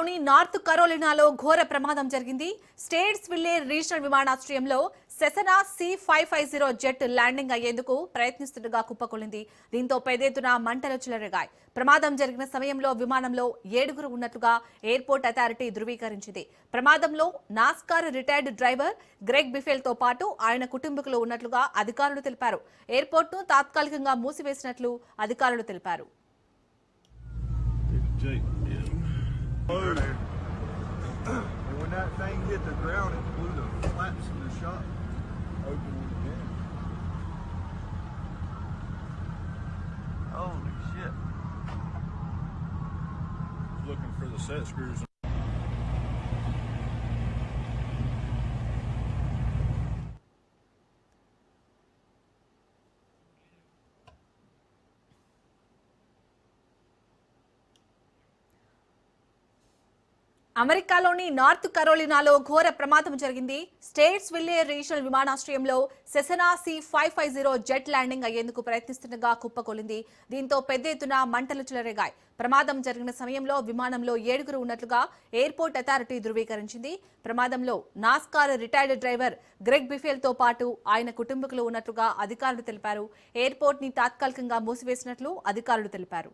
అమెరికాలోని నార్త్ కరోలినాలో ఘోర ప్రమాదం జరిగింది. స్టేట్స్ విల్లే రీజనల్ విమానాశ్రయంలో సెసనా C550 జెట్ ల్యాండింగ్ అయ్యేందుకు ప్రయత్నిస్తుండగా కుప్పకూలింది. దీంతో పెద్ద మంటలు చెలరేగాయి. ప్రమాదం జరిగిన సమయంలో విమానంలో 7గురు ఉన్నట్లుగా ఎయిర్పోర్ట్ అథారిటీ ధృవీకరించింది. ప్రమాదంలో NASCAR retired driver Greg Biffle తో పాటు ఆయన కుటుంబీకులు ఉన్నట్లుగా అధికారులు తెలిపారు. ఎయిర్పోర్ట్ ను తాత్కాలికంగా మూసివేసినట్లు అధికారులు తెలిపారు. When that thing hit the ground, it blew the flaps in the shop open again. Holy shit. Looking for the set screws. అమెరికాలోని నార్త్ కరోలినాలో ఘోర ప్రమాదం జరిగింది. స్టేట్స్ విల్లే రీజనల్ విమానాశ్రయంలో సెసనా C550 జెట్ ల్యాండింగ్ అయ్యేందుకు ప్రయత్నిస్తుండగా కుప్పకూలింది. దీంతో పెద్ద ఎత్తున మంటలు చెలరేగాయి. ప్రమాదం జరిగిన సమయంలో విమానంలో 7గురు ఉన్నట్లుగా ఎయిర్పోర్ట్ అథారిటీ ధృవీకరించింది. ప్రమాదంలో NASCAR retired driver Greg Biffle తో పాటు ఆయన కుటుంబీకులు ఉన్నట్లుగా అధికారులు తెలిపారు. ఎయిర్పోర్ట్ ని తాత్కాలికంగా మూసివేసినట్లు అధికారులు తెలిపారు.